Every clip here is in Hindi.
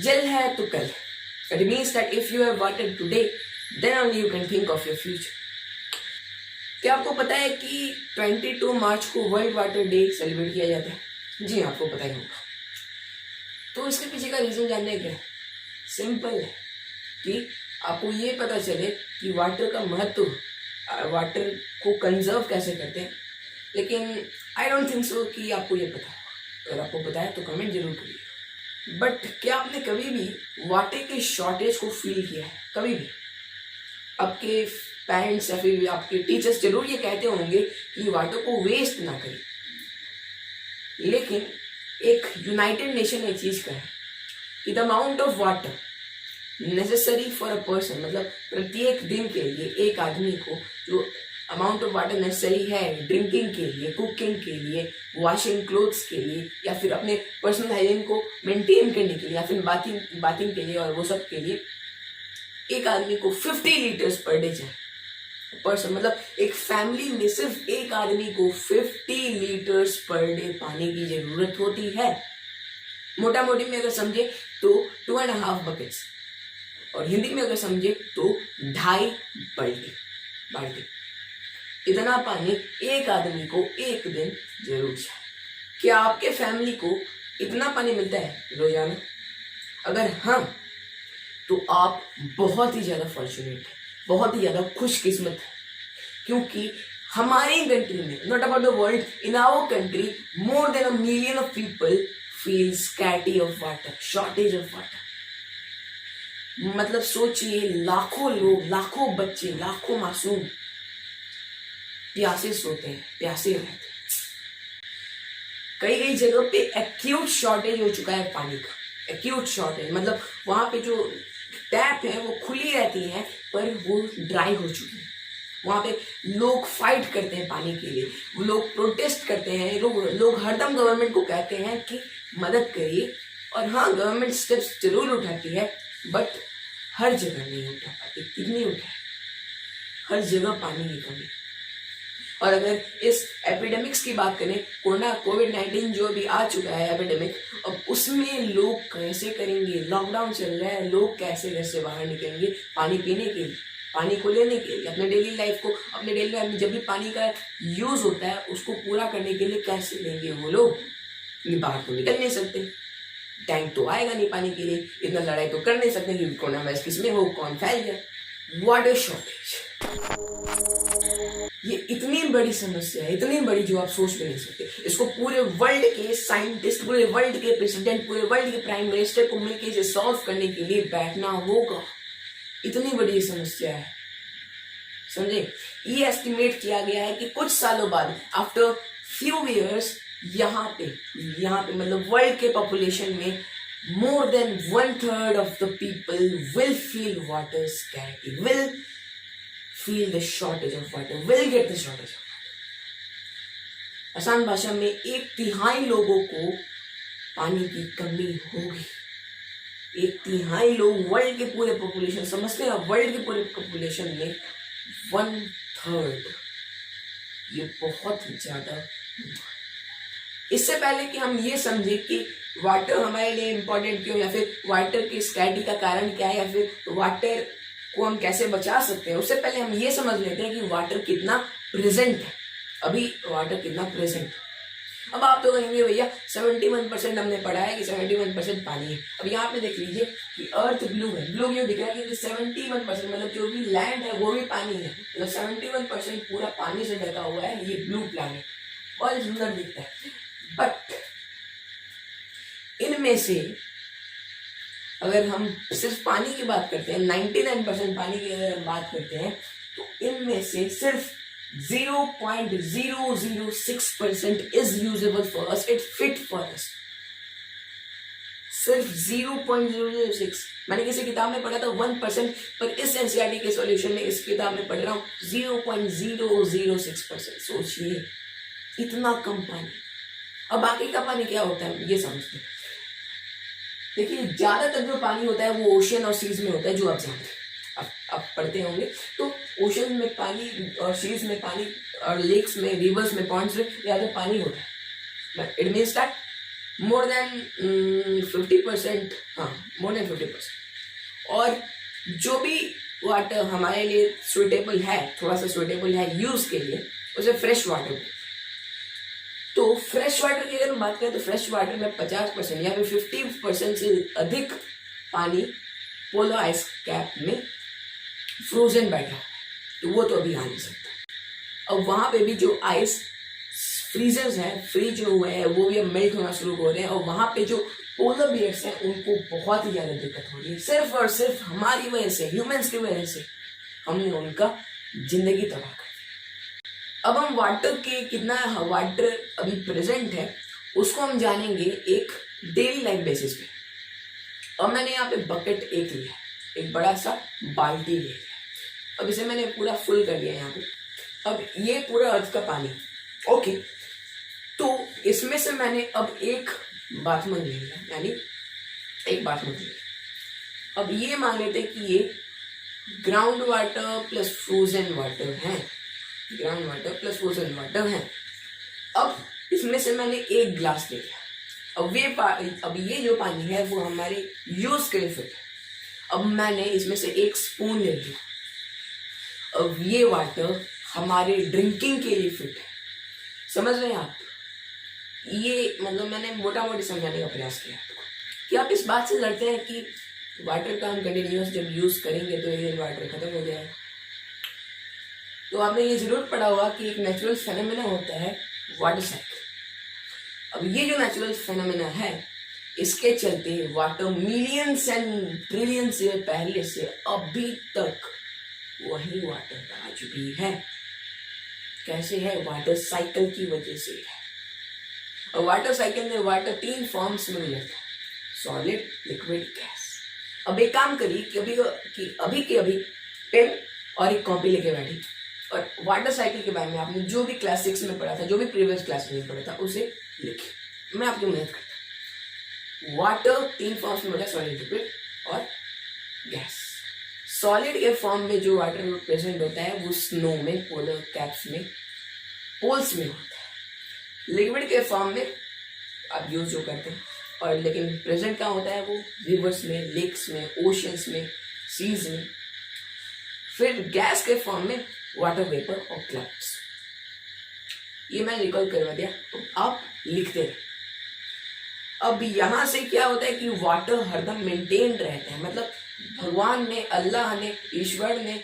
जल है तो कल। It means that if you have water today then only you can think of your future. क्या आपको पता है कि 22 मार्च को वर्ल्ड वाटर डे सेलिब्रेट किया जाता है? जी आपको पता ही होगा। तो इसके पीछे का रीजन जानने क्या है? सिंपल है कि आपको ये पता चले कि वाटर का महत्व, वाटर को कंजर्व कैसे करते हैं। लेकिन आई डोंट थिंक सो कि आपको ये पता है। अगर आपको पता है तो कमेंट जरूर करिए। बट क्या आपने कभी भी वाटर के शॉर्टेज को फील किया है? कभी भी? आपके पेरेंट्स या फिर आपके टीचर्स जरूर ये कहते होंगे कि वाटर को वेस्ट ना करें, लेकिन एक यूनाइटेड नेशन ने चीज कहा है कि the amount of water necessary for a person, मतलब प्रत्येक दिन के लिए एक आदमी को जो अमाउंट ऑफ वाटर नेसेसरी है ड्रिंकिंग के लिए, कुकिंग के लिए, वॉशिंग क्लोथ्स के लिए, या फिर अपने पर्सनल हाइजीन को मेंटेन करने के लिए, या फिर बाथिंग के लिए और वो सब के लिए, एक आदमी को 50 लीटर्स पर डे चाहिए पर्सन। मतलब एक फैमिली में सिर्फ एक आदमी को 50 लीटर्स पर डे पानी की जरूरत होती है। मोटा मोटी में अगर समझे तो 2.5 बकेट्स, और हिंदी में अगर समझे तो 2.5 बाल्टी। इतना पानी एक आदमी को एक दिन जरूर चाहिए। क्या आपके फैमिली को इतना पानी मिलता है रोजाना? अगर हाँ, तो आप बहुत ही ज्यादा फॉर्चुनेट है, बहुत ही ज्यादा खुशकिस्मत है, क्योंकि हमारी कंट्री में, not about the world, in our country more than 1 million of people feel scarcity of water, shortage of water. मतलब सोचिए, लाखों लोग, लाखों बच्चे, लाखों मासूम प्यासे सोते हैं, प्यासे रहते हैं। कई जगह पे एक्यूट शॉर्टेज हो चुका है पानी का। एक्यूट शॉर्टेज मतलब वहां पे जो टैप है वो खुली रहती है पर वो ड्राई हो चुकी है। वहां पे लोग फाइट करते हैं पानी के लिए, वो लोग प्रोटेस्ट करते हैं, लोग हरदम गवर्नमेंट को कहते हैं कि मदद करिए। और हाँ, गवर्नमेंट स्टेप्स जरूर उठाती है, बट हर जगह नहीं उठा पाती। कितनी उठाए? हर जगह पानी की कमी। और अगर इस एपिडेमिक्स की बात करें, कोविड-19 जो अभी आ चुका है एपिडेमिक, अब उसमें लोग कैसे करेंगे? लॉकडाउन चल रहा है, लोग कैसे घर से बाहर निकलेंगे पानी पीने के लिए, पानी को लेने के लिए, अपने डेली लाइफ में जब भी पानी का यूज होता है उसको पूरा करने के लिए कैसे लेंगे वो लोग? बाहर तो निकल नहीं सकते, टैंक तो आएगा नहीं पानी के लिए, इतना लड़ाई तो कर नहीं सकते क्योंकि कोरोना वायरस किसमें हो, कौन फैल गया। वाटर शॉर्टेज, ये इतनी बड़ी समस्या है, इतनी बड़ी जो आप सोच भी नहीं सकते। इसको पूरे वर्ल्ड के साइंटिस्ट, पूरे वर्ल्ड के प्रेसिडेंट, पूरे वर्ल्ड के प्राइम मिनिस्टर को मिलकर इसे सॉल्व करने के लिए बैठना होगा। इतनी बड़ी समस्या है, समझे? ये एस्टिमेट किया गया है कि कुछ सालों बाद, आफ्टर फ्यू इयर्स, यहाँ पे मतलब वर्ल्ड के पॉपुलेशन में more than 1/3 of the people will feel water scarcity, will feel the shortage of water, will get the shortage of water. आसान भाषा में 1/3 लोगों को पानी की कमी होगी। 1/3 लोग वर्ल्ड के पूरे पॉपुलेशन, समझते हैं, वर्ल्ड के पूरे पॉपुलेशन में 1/3, ये बहुत ज्यादा। इससे पहले कि हम ये समझे कि वाटर हमारे लिए इम्पोर्टेंट क्यों, या फिर वाटर की स्कैर्सिटी का कारण क्या है, या फिर वाटर को हम कैसे बचा सकते हैं, उससे पहले हम ये समझ लेते हैं कि वाटर कितना प्रेजेंट है। अभी वाटर कितना प्रेजेंट है। अब आप तो कहेंगे भैया 71% हमने पढ़ा है कि 71% पानी है। अब यहाँ पे देख लीजिए कि अर्थ ब्लू है, ब्लू क्यों दिख रहा है? क्योंकि 71% मतलब जो भी लैंड है वो भी पानी है, मतलब 71% पूरा पानी से ढका हुआ है ये ब्लू प्लैनेट, बहुत सुंदर दिखता है। बट इनमें से अगर हम सिर्फ पानी की बात करते हैं, 99% पानी की अगर हम बात करते हैं, तो इनमें से सिर्फ 0.006% is usable for us, it fit for us. सिर्फ 0.006। मैंने किसी किताब में पढ़ा था 1%, पर इस एनसीईआरटी के सॉल्यूशन में इस किताब में पढ़ रहा हूँ 0.006%। सोचिए, इतना कम पानी। अब बाकी का पानी क्या होता है ये समझते हैं। देखिए, ज्यादातर जो पानी होता है वो ओशन और सीज में होता है, जो आप जानते हैं, आप पढ़ते होंगे। तो ओशन में पानी और सीज में पानी और लेक्स में, रिवर्स में, पॉन्ड्स में ज्यादा पानी होता है। It means that more than 50%, हाँ मोर देन 50%। और जो भी वाटर हमारे लिए सुटेबल है, थोड़ा सा सुटेबल है यूज के लिए, उसे फ्रेश वाटर बोलते हैं। तो फ्रेश वाटर की अगर हम बात करें तो फ्रेश वाटर में 50% या फिर 50% से अधिक पानी पोलर आइस कैप में फ्रोजन बैठा है, तो वो तो अभी आ नहीं सकता। अब वहां पे भी जो आइस फ्रीजर्स हैं, फ्रीज जो हुए हैं, वो भी अब मेल्ट होना शुरू हो रहे हैं, और वहां पे जो पोलर बियर्स हैं उनको बहुत ही ज्यादा दिक्कत हो रही है, सिर्फ और सिर्फ हमारी वजह से, ह्यूमंस की वजह से हमने उनका जिंदगी तबाह कर दिया। अब हम वाटर के कितना वाटर अभी प्रेजेंट है उसको हम जानेंगे एक डेली लाइफ बेसिस पे। और मैंने यहाँ पे बकेट एक लिया, एक बड़ा सा बाल्टी ले लिया। अब इसे मैंने पूरा फुल कर लिया यहाँ पे। अब ये पूरा अर्थ का पानी, ओके, तो इसमें से मैंने अब एक बाथमग ले लिया, यानी एक बाथमग ले लिया। अब ये मान लेते कि ये ground water plus frozen water है, ground water plus frozen water है। अब इसमें से मैंने एक ग्लास ले लिया। अब ये जो पानी है वो हमारे यूज के लिए फिट है। अब मैंने इसमें से एक स्पून ले लिया। अब ये वाटर हमारे ड्रिंकिंग के लिए फिट है। समझ रहे हैं आप? ये मतलब मैंने मोटा मोटी समझाने का प्रयास किया कि आप इस बात से डरते हैं कि वाटर का हम कंटिन्यूस जब यूज करेंगे तो एक दिन वाटर खत्म हो जाएगा। तो आपने ये जरूर पढ़ा होगा कि एक नेचुरल फेनोमेना होता है वाटर साइकिल। अब ये जो नेचुरल फेनोमेना है, इसके चलते water millions and trillions year पहले से अभी तक वही वाटर आज भी है। कैसे है? वाटर साइकिल की वजह से है। और वाटर साइकिल में वाटर 3 फॉर्म्स में मिलता है, सॉलिड, लिक्विड, गैस। अब एक काम करिए कि अभी पेन और एक कॉपी लेके बैठी और वाटर साइकिल के बारे में आपने जो भी क्लास 6 में पढ़ा था, जो भी प्रीवियस क्लास में पढ़ा था, उसे लिखिए। मैं आपकी मदद करता हूँ। वाटर 3 फॉर्म्स में होता है, सॉलिड, लिक्विड और गैस। सॉलिड के फॉर्म में जो वाटर प्रेजेंट होता है वो स्नो में, पोलर कैप्स में, पोल्स में होता है। लिक्विड के फॉर्म में आप यूज जो करते हैं, और लेकिन प्रेजेंट कहाँ होता है वो रिवर्स में, लेक्स में, ओशंस में, सीज में। फिर गैस के फॉर्म में वाटर वेपर और क्लाउड्स। ये मैं रिकॉल करवा दिया, तो आप लिखते रहे। अब यहां से क्या होता है कि वाटर हरदम मेंटेन रहता है, मतलब भगवान ने, अल्लाह ने, ईश्वर ने,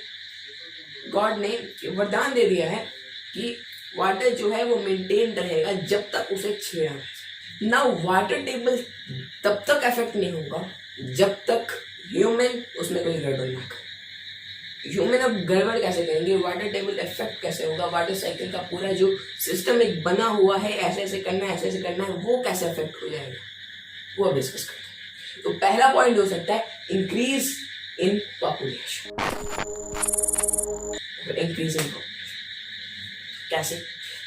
गॉड ने वरदान दे दिया है कि वाटर जो है वो मेंटेन रहेगा जब तक उसे छेड़ा ना जाए। ना वाटर टेबल तब तक इफेक्ट नहीं होगा जब तक ह्यूमन उसमें कोई गड़बड़ ना करे। ह्यूमन अब गड़बड़ कैसे करेंगे? वाटर टेबल इफेक्ट कैसे होगा? वाटर साइकिल का पूरा जो सिस्टम एक बना हुआ है, ऐसे ऐसे करना है, ऐसे ऐसे करना है, वो कैसे इफेक्ट हो जाएगा, वो अब डिस्कस करते हैं। तो पहला पॉइंट हो सकता है increase in population. Increase in population कैसे?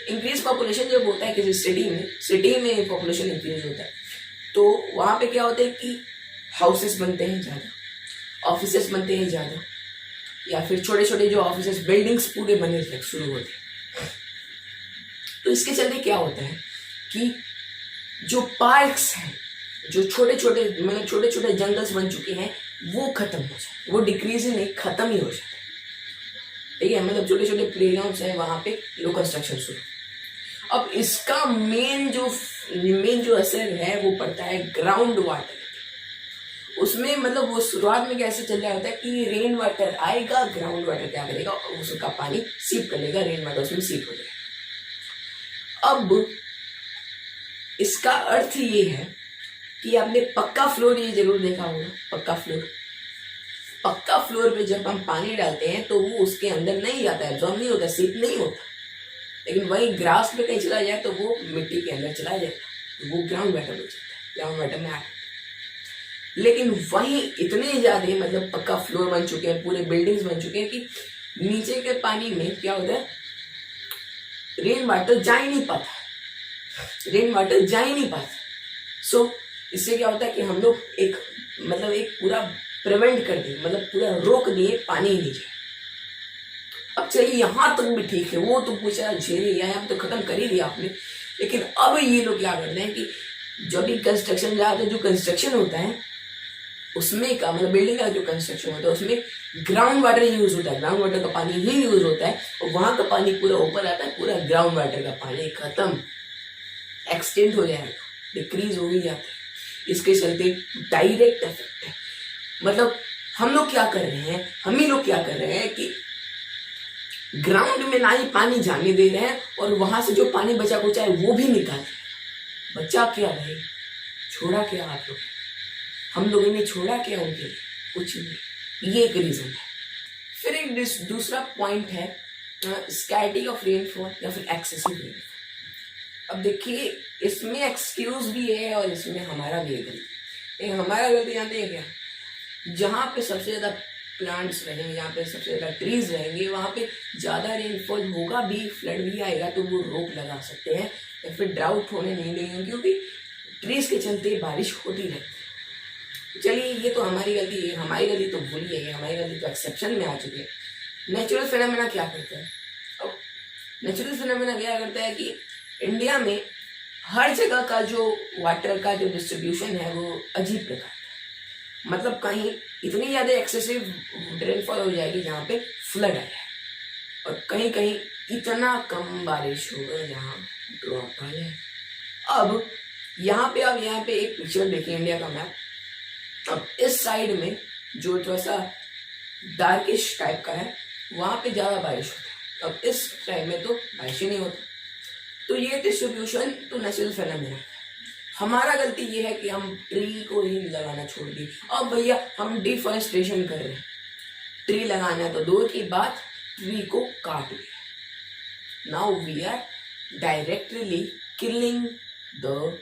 इंक्रीज पॉपुलेशन जब होता है किसी सिटी में पॉपुलेशन इंक्रीज होता है, तो वहां पे क्या होता है कि हाउसेस बनते हैं ज्यादा, ऑफिसेस बनते हैं ज्यादा, या फिर छोटे छोटे जो ऑफिसेस, बिल्डिंग्स पूरे बनने शुरू होते हैं। तो इसके चलते क्या होता है कि जो पार्क्स हैं, जो छोटे छोटे जंगल्स बन चुके हैं, वो खत्म हो जाए, वो डिक्रीज नहीं, खत्म ही हो जाए। ठीक है, मतलब छोटे छोटे प्लेग्राउंड्स हैं, वहां पे लोग कंस्ट्रक्शन शुरू। अब इसका मेन जो असर है वो पड़ता है ग्राउंड वाटर। उसमें मतलब वो शुरुआत में कैसे चल रहा होता है कि रेन वाटर आएगा, ग्राउंड वाटर क्या करेगा, उसका पानी सीप कर लेगा, रेन वाटर उसमें सीप हो जाएगा। अब इसका अर्थ ये है कि आपने पक्का फ्लोर ये जरूर देखा होगा। पक्का फ्लोर पे जब हम पानी डालते हैं तो वो उसके अंदर नहीं जाता है, एब्जॉर्ब नहीं होता, सीप नहीं होता। लेकिन वही ग्रास पे कहीं चला जाए तो वो मिट्टी के अंदर चला जाएगा, वो ग्राउंड वाटर बन जाता है, ग्राउंड वाटर में आता। लेकिन वहीं इतने ज्यादा मतलब पक्का फ्लोर बन चुके हैं, पूरे बिल्डिंग्स बन चुके हैं कि नीचे के पानी में क्या होता है, रेन वाटर जा ही नहीं पाता। सो इससे क्या होता है कि हम लोग एक पूरा प्रिवेंट कर दिए, मतलब पूरा रोक दिए, पानी ही नहीं जाए। अब चलिए यहां तक भी ठीक है, वो तो पूछा झेल लिया, यहाँ तो खत्म कर ही दिया आपने। लेकिन अब ये लोग क्या करते हैं कि जो भी कंस्ट्रक्शन, ज़्यादातर जो कंस्ट्रक्शन होता है उसमें का मतलब बिल्डिंग का जो कंस्ट्रक्शन होता है उसमें ग्राउंड वाटर यूज होता है, ग्राउंड वाटर का पानी ही यूज होता है, और वहां का पानी पूरा ऊपर आता है, पूरा ग्राउंड वाटर का पानी खत्म, एक्सटेंड हो जाएगा, डिक्रीज हो ही जाता है। इसके चलते डायरेक्ट इफेक्ट है। मतलब हम लोग क्या कर रहे हैं, हम ही लोग क्या कर रहे हैं कि ग्राउंड में ना ही पानी जाने दे रहे हैं, और वहां से जो पानी बचा कुचा है वो भी निकाल रहे हैं। बचा क्या भाई, छोड़ा क्या आप लोग, हम लोगों ने छोड़ा क्या उनके लिए, कुछ नहीं। ये एक रीजन है। फिर एक दूसरा पॉइंट है स्कैर्टी ऑफ रेनफॉल या फिर एक्सेसिव रेनफॉल। अब देखिए इसमें एक्सक्यूज भी है और इसमें हमारा भी है गलती। हमारा गलती जानते हैं क्या, जहाँ पे सबसे ज्यादा प्लांट्स रहेंगे, यहाँ पे सबसे ज्यादा ट्रीज रहेंगे, वहां पे ज्यादा रेनफॉल होगा भी, फ्लड भी आएगा तो वो रोक लगा सकते हैं या फिर ड्राउट होने नहीं देंगे, क्योंकि ट्रीज के चलते बारिश होती रहती है। चलिए ये तो हमारी गलती है, हमारी गलती तो बुरी है, हमारी गलती तो एक्सेप्शन में आ चुकी है। नेचुरल फिनोमेना क्या करता है, अब नेचुरल फिनोमेना क्या करता है कि इंडिया में हर जगह का जो वाटर का जो डिस्ट्रीब्यूशन है वो अजीब प्रकार का है। मतलब कहीं इतनी ज्यादा एक्सेसिव रेनफॉल हो जाएगी जहाँ पे फ्लड आ जाए, और कहीं कहीं इतना कम बारिश होगा जहाँ ड्रॉप आ जाए। अब यहाँ पे एक पिक्चर देखिए इंडिया का मैप। अब इस साइड में जो थोड़ा सा डार्किश टाइप का है वहां पे ज्यादा बारिश होती है, अब इस टाइम में तो बारिश ही नहीं होती। तो ये डिस्ट्रीब्यूशन तो नेचुरल फिनोमेना है। हमारा गलती ये है कि हम ट्री को ही लगाना छोड़ दी। अब भैया हम डिफॉरेस्टेशन कर रहे हैं, ट्री लगाना तो दूर की बात, ट्री को काट दिया। Now we are directly killing the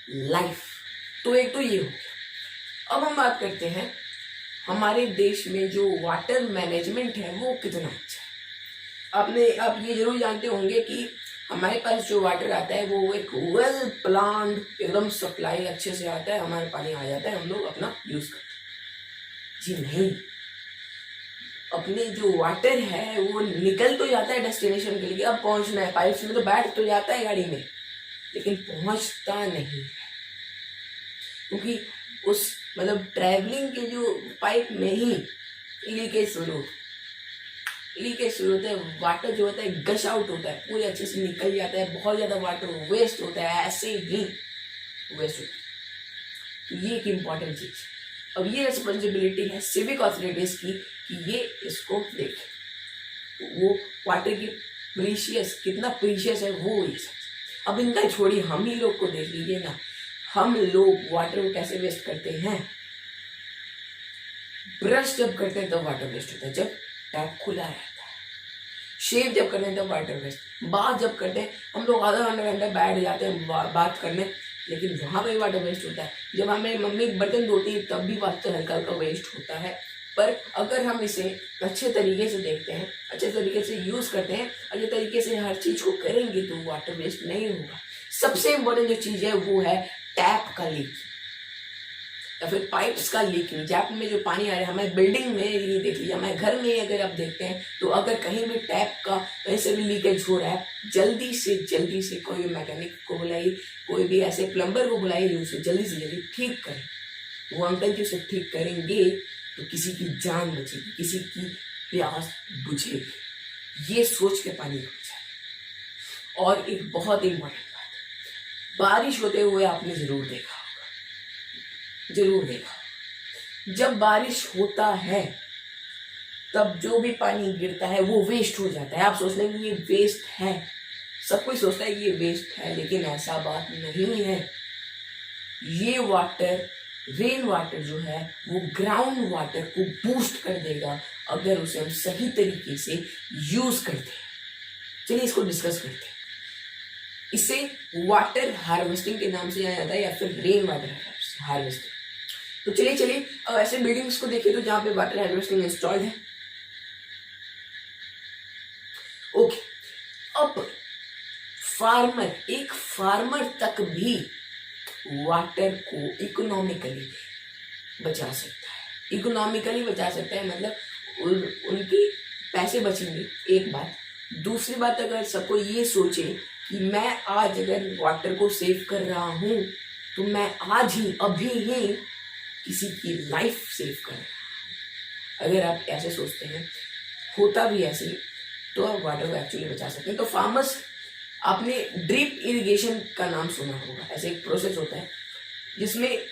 life. तो एक तो ये हो गया। अब हम बात करते हैं हमारे देश में जो वाटर मैनेजमेंट है वो कितना अच्छा है। आप ये जरूर जानते होंगे कि हमारे पास जो वाटर आता है वो एक वेल प्लान्ड एकदम सप्लाई अच्छे से आता है, हमारे पानी आ जाता है, हम लोग अपना यूज करते हैं। जी नहीं, अपने जो वाटर है वो निकल तो जाता है डेस्टिनेशन के लिए, अब पहुंचना है, पाइप्स में तो बैठ तो जाता है गाड़ी में, लेकिन पहुंचता नहीं है, क्योंकि उस मतलब ट्रैवलिंग के जो पाइप में ही लीकेज शुरू होता है, वाटर जो होता है गश आउट होता है, पूरे अच्छे से निकल जाता है, बहुत ज्यादा वाटर वेस्ट होता है, ऐसे ही वेस्ट होता है। तो ये एक इम्पॉर्टेंट चीज। अब ये रिस्पॉन्सिबिलिटी है सिविक अथॉरिटीज की कि ये इसको देखें, वो वाटर की कितना प्रीशियस है वो ये सब। अब इनका छोड़िए, हम ही लोग को देख लीजिए ना, हम लोग वाटर को कैसे वेस्ट करते हैं। ब्रश जब करते हैं तब वाटर वेस्ट होता है, जब टैप खुला रहता है। शेव जब करते हैं तब वाटर वेस्ट। बात जब करते हैं हम लोग आधा घंटा बैठ जाते हैं बात करने, लेकिन वहां पे वाटर वेस्ट होता है। जब हमें मम्मी बर्तन धोती है तब भी वाटर हल्का हल्का वेस्ट होता है। पर अगर हम इसे अच्छे तरीके से देखते हैं, अच्छे तरीके से यूज करते हैं, अच्छे तरीके से हर चीज को करेंगे तो वाटर वेस्ट नहीं होगा। सबसे इम्पोर्टेंट जो चीज है वो है टैप का लीक या फिर पाइप्स का लीकिंग। टैप में जो पानी आ रहा है, हमारे बिल्डिंग में ये देख लीजिए, हमारे घर में अगर आप देखते हैं तो अगर कहीं भी टैप का कहीं से भी लीकेज हो रहा है, जल्दी से कोई मैकेनिक को बुलाइए, कोई भी ऐसे प्लम्बर को बुलाइए जो उसे जल्दी से जल्दी ठीक करे। वो अंकल जी उसे ठीक करेंगे तो किसी की जान बचेगी, किसी की प्यास बुझेगी। ये सोच के पानी हो जाए। और एक बहुत इम्पोर्टेंट बात, बारिश होते हुए आपने जरूर देखा, जब बारिश होता है तब जो भी पानी गिरता है वो वेस्ट हो जाता है। आप सोचते हैं कि ये वेस्ट है, सब कोई सोचता है कि ये वेस्ट है, लेकिन ऐसा बात नहीं है। ये वाटर, रेन वाटर जो है वो ग्राउंड वाटर को बूस्ट कर देगा अगर उसे हम सही तरीके से यूज करते हैं। चलिए इसको डिस्कस करते हैं। इसे वाटर हार्वेस्टिंग के नाम से जाना जाता है या फिर रेन वाटर हार्वेस्टिंग। तो चलिए अब ऐसे बिल्डिंग्स को देखिए तो जहां पे वाटर हार्वेस्टिंग इंस्टॉल्ड है। ओके, अब एक फार्मर तक भी वाटर को इकोनॉमिकली बचा सकता है। इकोनॉमिकली बचा सकता है मतलब उनके पैसे बचेंगे, एक बात। दूसरी बात, अगर सबको ये सोचे कि मैं आज अगर वाटर को सेव कर रहा हूं तो मैं आज ही अभी ही किसी की लाइफ सेव कर रहा हूं। अगर आप ऐसे सोचते हैं, होता भी ऐसे ही, तो आप वाटर को एक्चुअली बचा सकते हैं। तो फार्मर्स, आपने ड्रिप इरिगेशन का नाम सुना होगा। ऐसे एक प्रोसेस होता है जिसमें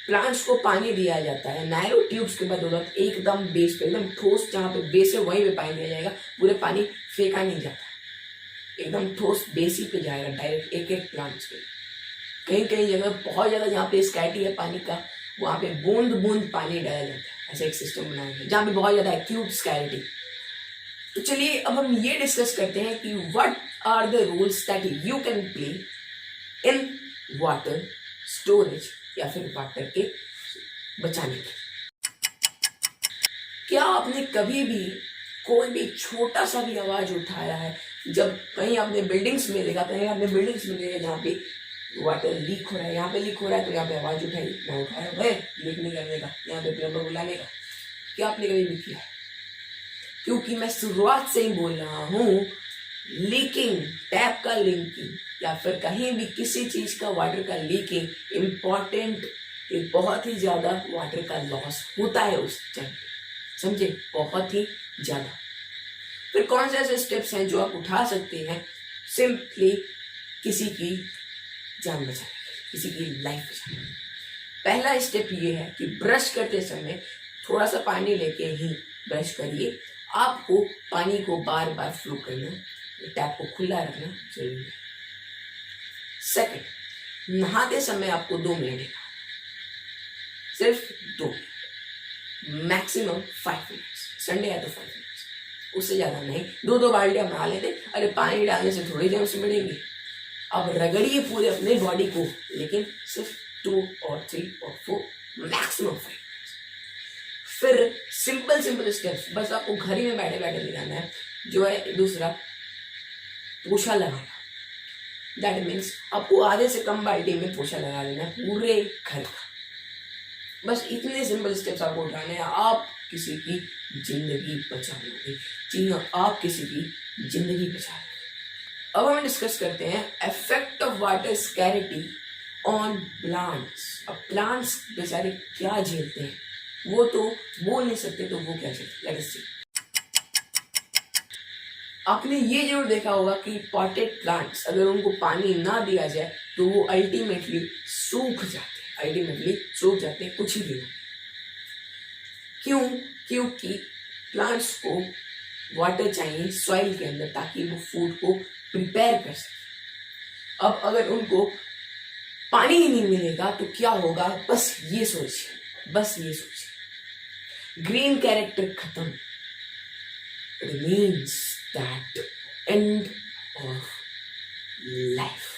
प्लांट्स को पानी दिया जाता है नैरो ट्यूब्स के बदौलत, एकदम बेस पे, एकदम ठोस जहाँ पे बेस है वहीं पे पानी दिया जाएगा। पूरे पानी फेंका नहीं जाता, एकदम ठोस बेस ही पे जाएगा डायरेक्ट एक एक प्लांट्स पे। कहीं कहीं जगह बहुत ज्यादा जहाँ पे स्कैटी है पानी का, वहां पे बूंद बूंद पानी डाला जाता है। ऐसा एक सिस्टम बनाया गया जहाँ पे बहुत ज्यादा एक्यूट स्कैरिटी। तो चलिए अब हम ये डिस्कस करते हैं कि what are the rules that you can play in water storage या फिर वाटर के बचाने के। क्या आपने कभी भी कोई भी छोटा सा भी आवाज उठाया है? जब कहीं आपने बिल्डिंग्स में देखा, कहीं आपने बिल्डिंग्स में देखा जहाँ पे वाटर लीक हो रहा है, यहाँ पे लीक हो रहा है, तो यहाँ पे आवाज उठाई, ना उठाया भाई लीक नहीं करने का, यहाँ पे प्लम्बर बुलाने का। क्या आपने कभी भी किया? क्योंकि मैं शुरुआत से ही बोल रहा हूँ, लीकिंग, टैप का लीकिंग या फिर कहीं भी किसी चीज का वाटर का लीकिंग इम्पॉर्टेंट, एक बहुत ही ज्यादा वाटर का लॉस होता है उस टाइम, समझे? बहुत ही ज्यादा। फिर कौन से ऐसे स्टेप्स हैं जो आप उठा सकते हैं सिंपली किसी की जान बचाने के, किसी की लाइफ बचाने के? पहला स्टेप ये है कि ब्रश करते समय थोड़ा सा पानी लेके ही ब्रश करिए। आपको पानी को बार बार फ्लो करना, टैप को खुला रखना जरूरी है। सेकंड, नहाते समय आपको 2 मिनट, सिर्फ 2 मिनट, मैक्सिमम 5 मिनट्स। संडे है तो 5 मिनट्स, उससे ज्यादा नहीं। 2-2 बाल्टियां नहा लेते। अरे पानी डालने से थोड़ी देर से बढ़ेंगे। अब रगड़िए पूरे अपने बॉडी को, लेकिन सिर्फ 2 और 3 और 4, मैक्सिमम 5 मिनट्स। फिर सिंपल स्टेप्स बस आपको घर ही में बैठे बैठे लगाना है, जो है दूसरा, पोछा लगाना। दैट मीन्स आपको आधे से कम बाल्टी में पोछा लगा लेना है पूरे घर का। बस इतने सिंपल स्टेप्स आपको उठाने हैं, आप किसी की जिंदगी बचा लोगे। जी हाँ, आप किसी की जिंदगी बचा लोगे। अब हम डिस्कस करते हैं effect of water scarcity on plants. अब प्लांट्स बेचारे क्या झेलते हैं, वो तो बोल नहीं सकते, तो वो क्या झेलते, लेट्स सी। आपने ये जरूर देखा होगा कि पॉटेड प्लांट्स, अगर उनको पानी ना दिया जाए तो वो अल्टीमेटली सूख जाते हैं कुछ ही दिनों। क्यों? क्योंकि प्लांट्स को वाटर चाहिए सॉइल के अंदर, ताकि वो फूड को प्रिपेयर कर सके। अब अगर उनको पानी ही नहीं मिलेगा तो क्या होगा? बस ये सोचिए, ग्रीन कैरेक्टर खत्म। It means that end of life.